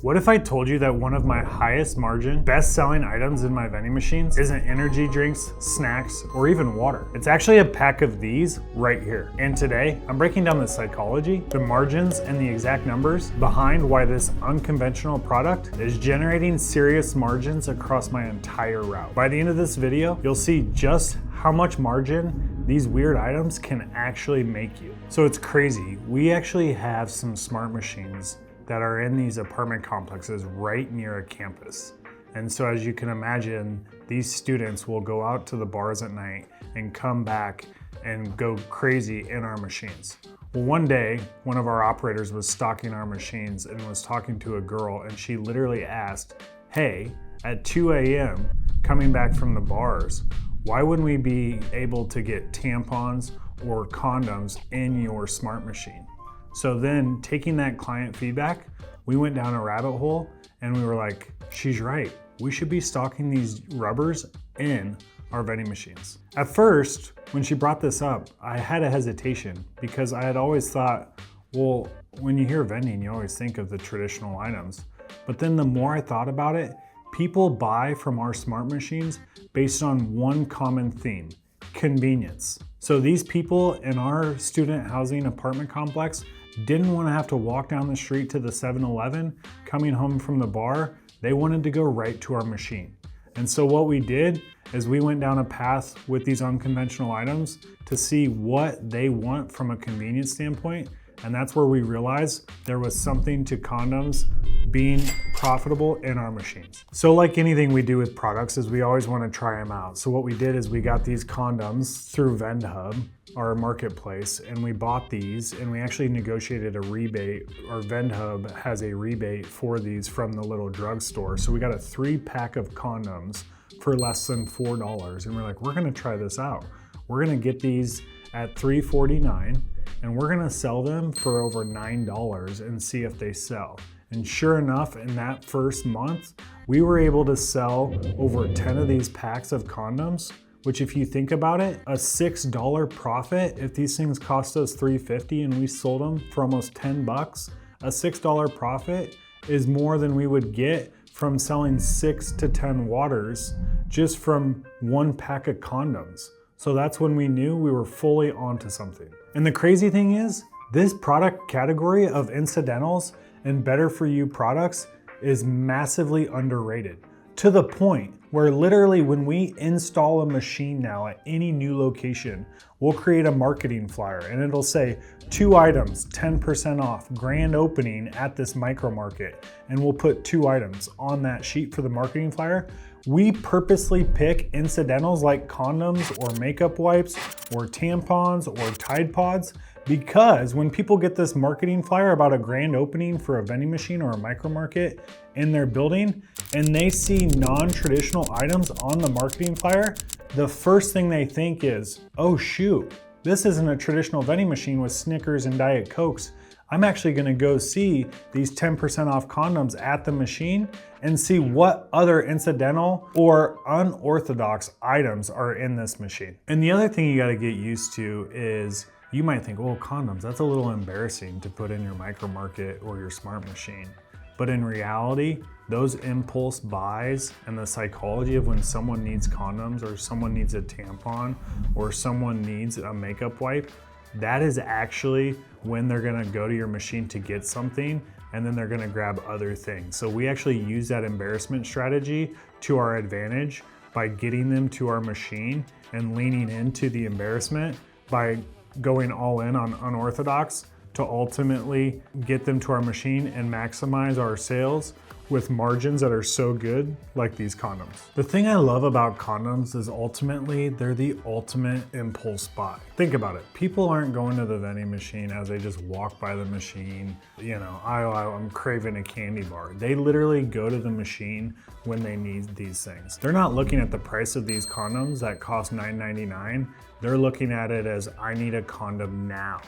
What if I told you that one of my highest margin, best selling items in my vending machines isn't energy drinks, snacks, or even water? It's actually a pack of these right here. And today, I'm breaking down the psychology, the margins, and the exact numbers behind why this unconventional product is generating serious margins across my entire route. By the end of this video, you'll see just how much margin these weird items can actually make you. So it's crazy. We actually have some smart machines that are in these apartment complexes right near a campus. And so as you can imagine, these students will go out to the bars at night and come back and go crazy in our machines. Well, one day, one of our operators was stocking our machines and was talking to a girl, and she literally asked, hey, at 2 a.m. coming back from the bars, why wouldn't we be able to get tampons or condoms in your smart machine? So then taking that client feedback, we went down a rabbit hole and we were like, she's right. We should be stocking these rubbers in our vending machines. At first, when she brought this up, I had a hesitation because I had always thought, well, when you hear vending, you always think of the traditional items. But then the more I thought about it, people buy from our smart machines based on one common theme: convenience. So these people in our student housing apartment complex didn't want to have to walk down the street to the 7-Eleven coming home from the bar. They wanted to go right to our machine. And so what we did is we went down a path with these unconventional items to see what they want from a convenience standpoint. And that's where we realized there was something to condoms being profitable in our machines. So like anything we do with products is we always want to try them out. So what we did is we got these condoms through VendHub, our marketplace, and we bought these and we actually negotiated a rebate. Our VendHub has a rebate for these from the little drugstore. So we got a 3-pack of condoms for less than $4. And we're like, we're gonna try this out. We're gonna get these at $3.49 and we're gonna sell them for over $9 and see if they sell. And sure enough, in that first month, we were able to sell over 10 of these packs of condoms, which if you think about it, a $6 profit, if these things cost us $3.50 and we sold them for almost 10 bucks, a $6 profit is more than we would get from selling 6 to 10 waters just from one pack of condoms. So that's when we knew we were fully onto something. And the crazy thing is, this product category of incidentals and better for you products is massively underrated, to the point where literally when we install a machine now at any new location, we'll create a marketing flyer and it'll say 2 items, 10% off, grand opening at this micro market. And we'll put 2 items on that sheet for the marketing flyer. We purposely pick incidentals like condoms or makeup wipes or tampons or Tide Pods because when people get this marketing flyer about a grand opening for a vending machine or a micro market in their building and they see non-traditional items on the marketing flyer, the first thing they think is, oh shoot, this isn't a traditional vending machine with Snickers and Diet Cokes. I'm actually gonna go see these 10% off condoms at the machine and see what other incidental or unorthodox items are in this machine. And the other thing you gotta get used to is you might think, well, condoms, that's a little embarrassing to put in your micro market or your smart machine. But in reality, those impulse buys and the psychology of when someone needs condoms or someone needs a tampon or someone needs a makeup wipe, that is actually when they're gonna go to your machine to get something and then they're gonna grab other things. So we actually use that embarrassment strategy to our advantage by getting them to our machine and leaning into the embarrassment by going all in on unorthodox to ultimately get them to our machine and maximize our sales with margins that are so good, like these condoms. The thing I love about condoms is ultimately they're the ultimate impulse buy. Think about it. People aren't going to the vending machine as they just walk by the machine. You know, I'm craving a candy bar. They literally go to the machine when they need these things. They're not looking at the price of these condoms that cost $9.99. They're looking at it as, I need a condom now.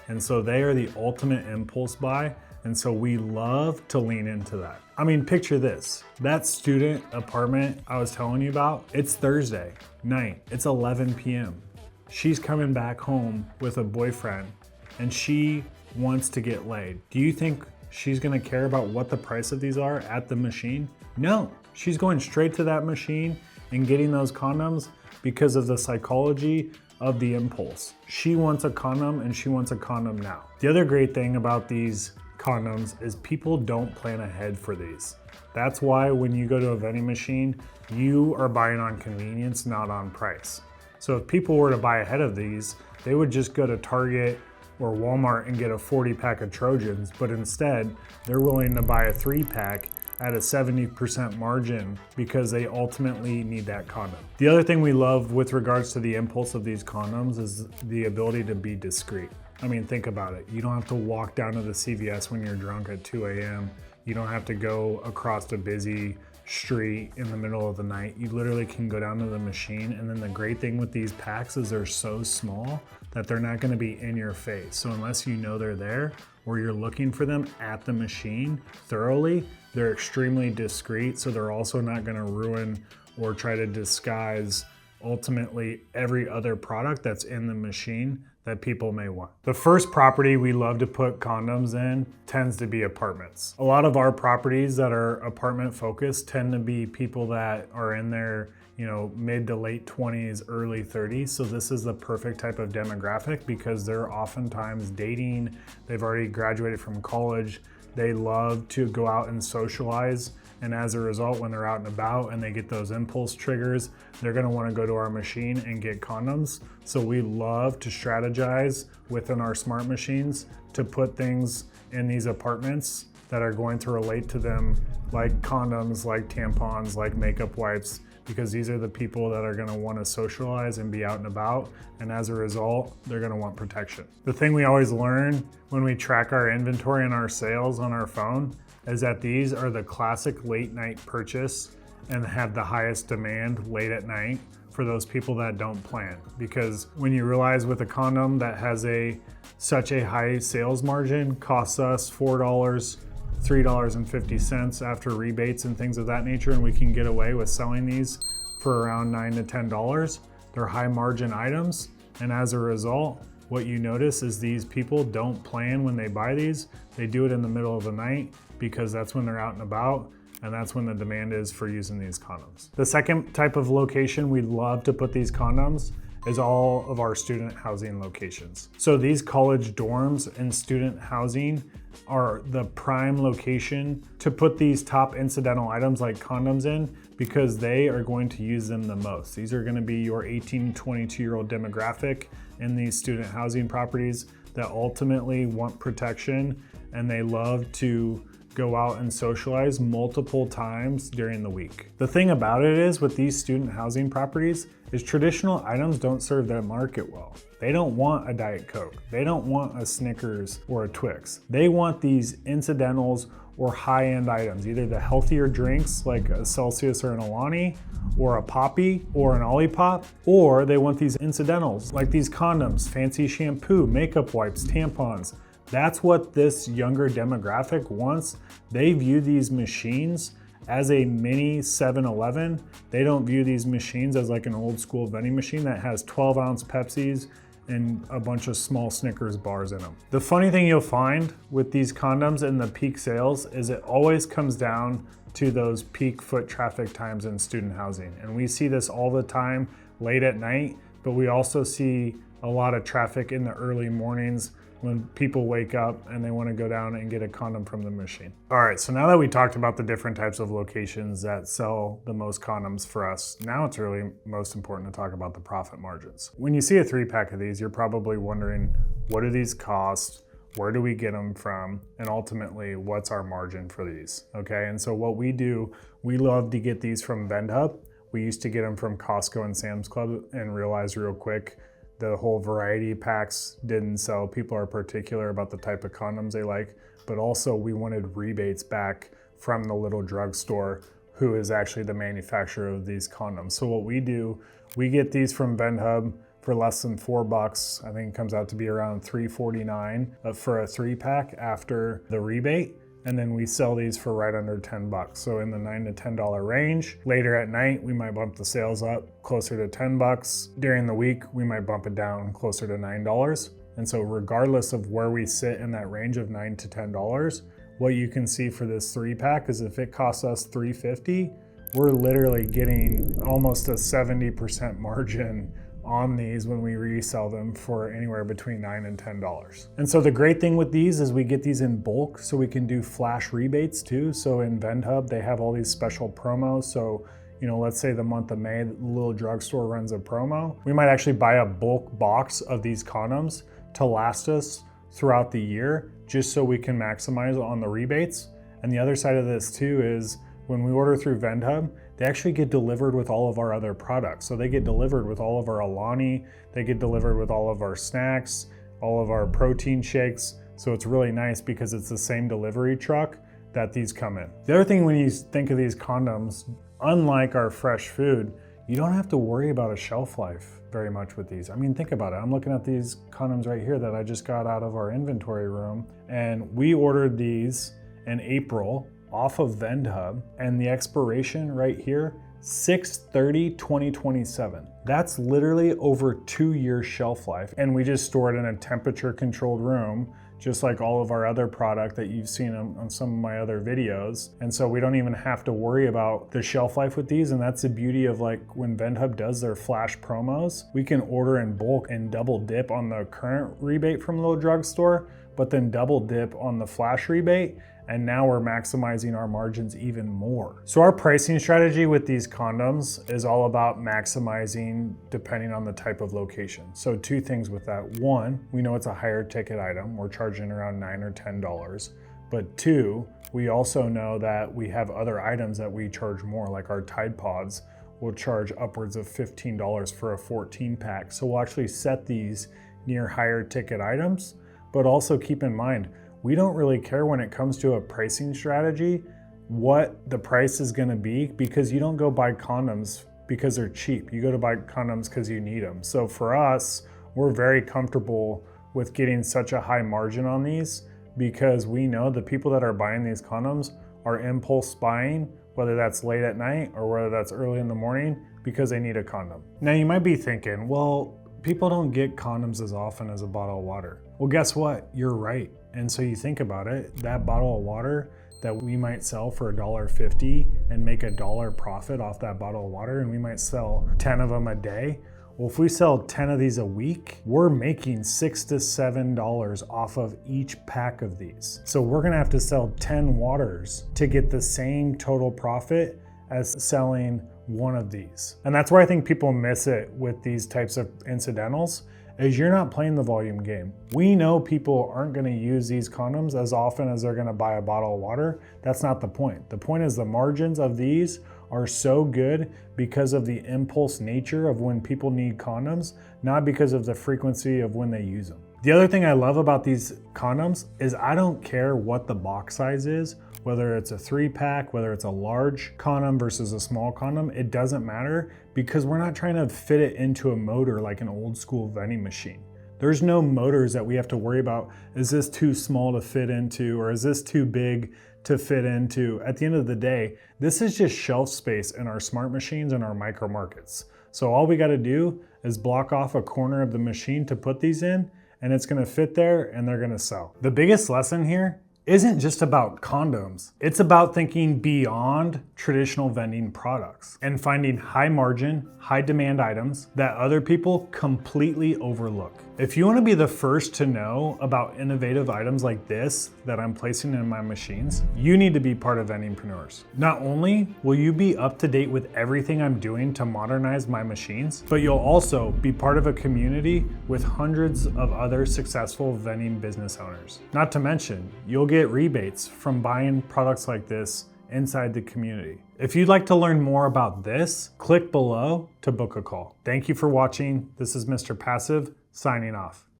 And so they are the ultimate impulse buy. And so we love to lean into that. I mean, picture this. That student apartment I was telling you about, it's Thursday night. It's 11 p.m. She's coming back home with a boyfriend and she wants to get laid. Do you think she's gonna care about what the price of these are at the machine? No, she's going straight to that machine and getting those condoms because of the psychology of the impulse. She wants a condom and she wants a condom now. The other great thing about these condoms is people don't plan ahead for these. That's why when you go to a vending machine, you are buying on convenience, not on price. So if people were to buy ahead of these, they would just go to Target or Walmart and get a 40 pack of Trojans, but instead they're willing to buy a 3-pack at a 70% margin because they ultimately need that condom. The other thing we love with regards to the impulse of these condoms is the ability to be discreet. I mean, think about it. You don't have to walk down to the CVS when you're drunk at 2 a.m. You don't have to go across a busy street in the middle of the night. You literally can go down to the machine, and then the great thing with these packs is they're so small that they're not gonna be in your face. So unless you know they're there or you're looking for them at the machine thoroughly, they're extremely discreet, so they're also not gonna ruin or try to disguise ultimately every other product that's in the machine that people may want. The first property we love to put condoms in tends to be apartments. A lot of our properties that are apartment focused tend to be people that are in their mid to late 20s, early 30s. So this is the perfect type of demographic because they're oftentimes dating, they've already graduated from college, they love to go out and socialize. And as a result, when they're out and about and they get those impulse triggers, they're gonna wanna go to our machine and get condoms. So we love to strategize within our smart machines to put things in these apartments that are going to relate to them, like condoms, like tampons, like makeup wipes, because these are the people that are gonna wanna socialize and be out and about. And as a result, they're gonna want protection. The thing we always learn when we track our inventory and our sales on our phone is that these are the classic late night purchase and have the highest demand late at night for those people that don't plan. Because when you realize with a condom that has such a high sales margin, costs us $4, $3.50 after rebates and things of that nature, and we can get away with selling these for around $9 to $10. They're high margin items, and as a result, what you notice is these people don't plan when they buy these. They do it in the middle of the night because that's when they're out and about, and that's when the demand is for using these condoms. The second type of location we love to put these condoms is all of our student housing locations. So these college dorms and student housing are the prime location to put these top incidental items like condoms in because they are going to use them the most. These are gonna be your 18 to 22-year-old demographic in these student housing properties that ultimately want protection, and they love to go out and socialize multiple times during the week. The thing about it is with these student housing properties is traditional items don't serve that market well. They don't want a Diet Coke. They don't want a Snickers or a Twix. They want these incidentals or high-end items, either the healthier drinks like a Celsius or an Alani, or a Poppy or an Olipop, or they want these incidentals like these condoms, fancy shampoo, makeup wipes, tampons. That's what this younger demographic wants. They view these machines as a mini 7-Eleven. They don't view these machines as like an old school vending machine that has 12-ounce Pepsis and a bunch of small Snickers bars in them. The funny thing you'll find with these condoms and the peak sales is it always comes down to those peak foot traffic times in student housing. And we see this all the time late at night, but we also see a lot of traffic in the early mornings when people wake up and they want to go down and get a condom from the machine. All right, so now that we talked about the different types of locations that sell the most condoms for us, now it's really most important to talk about the profit margins. When you see a 3-pack of these, you're probably wondering, what do these cost? Where do we get them from? And ultimately, what's our margin for these? Okay, and so what we do, we love to get these from VendHub. We used to get them from Costco and Sam's Club and realized real quick the whole variety packs didn't sell. People are particular about the type of condoms they like, but also we wanted rebates back from the little drugstore who is actually the manufacturer of these condoms. So what we do, we get these from VendHub for less than $4. I think it comes out to be around $3.49 for a 3-pack after the rebate. And then we sell these for right under $10. So in the $9 to $10 range. Later at night, we might bump the sales up closer to $10. During the week, we might bump it down closer to $9. And so regardless of where we sit in that range of $9 to $10, what you can see for this 3-pack is if it costs us $3.50, we're literally getting almost a 70% margin on these when we resell them for anywhere between $9 and $10. And so the great thing with these is we get these in bulk, so we can do flash rebates too. So in VendHub, they have all these special promos. So, you know, let's say the month of May, the little drugstore runs a promo. We might actually buy a bulk box of these condoms to last us throughout the year, just so we can maximize on the rebates. And the other side of this too is when we order through VendHub, they actually get delivered with all of our other products. So they get delivered with all of our Alani, they get delivered with all of our snacks, all of our protein shakes. So it's really nice because it's the same delivery truck that these come in. The other thing when you think of these condoms, unlike our fresh food, you don't have to worry about a shelf life very much with these. I mean, think about it. I'm looking at these condoms right here that I just got out of our inventory room, and we ordered these in April off of VendHub, and the expiration right here, 6/30/2027. That's literally over 2 years shelf life, and we just store it in a temperature controlled room, just like all of our other product that you've seen on some of my other videos. And so we don't even have to worry about the shelf life with these. And that's the beauty of like when VendHub does their flash promos, we can order in bulk and double dip on the current rebate from Little Drugstore, but then double dip on the flash rebate. And now we're maximizing our margins even more. So our pricing strategy with these condoms is all about maximizing depending on the type of location. So 2 things with that. 1, we know it's a higher ticket item. We're charging around $9 or $10. But 2, we also know that we have other items that we charge more, like our Tide Pods will charge upwards of $15 for a 14-pack. So we'll actually set these near higher ticket items, but also keep in mind, we don't really care when it comes to a pricing strategy what the price is gonna be, because you don't go buy condoms because they're cheap. You go to buy condoms because you need them. So for us, we're very comfortable with getting such a high margin on these because we know the people that are buying these condoms are impulse buying, whether that's late at night or whether that's early in the morning, because they need a condom. Now you might be thinking, well, people don't get condoms as often as a bottle of water. Well, guess what? You're right. And so you think about it, that bottle of water that we might sell for $1.50 and make $1 profit off that bottle of water, and we might sell 10 of them a day. Well, if we sell 10 of these a week, we're making $6 to $7 off of each pack of these. So we're gonna have to sell 10 waters to get the same total profit as selling one of these. And that's where I think people miss it with these types of incidentals, is you're not playing the volume game. We know people aren't gonna use these condoms as often as they're gonna buy a bottle of water. That's not the point. The point is the margins of these are so good because of the impulse nature of when people need condoms, not because of the frequency of when they use them. The other thing I love about these condoms is I don't care what the box size is, whether it's a 3-pack, whether it's a large condom versus a small condom, it doesn't matter, because we're not trying to fit it into a motor like an old school vending machine. There's no motors that we have to worry about. Is this too small to fit into, or is this too big to fit into? At the end of the day, this is just shelf space in our smart machines and our micro markets. So all we gotta do is block off a corner of the machine to put these in, and it's gonna fit there and they're gonna sell. The biggest lesson here isn't just about condoms. It's about thinking beyond traditional vending products and finding high margin, high demand items that other people completely overlook. If you want to be the first to know about innovative items like this that I'm placing in my machines, you need to be part of Vendingpreneurs. Not only will you be up to date with everything I'm doing to modernize my machines, but you'll also be part of a community with hundreds of other successful vending business owners. Not to mention, you'll get rebates from buying products like this inside the community. If you'd like to learn more about this, click below to book a call. Thank you for watching. This is Mr. Passive signing off.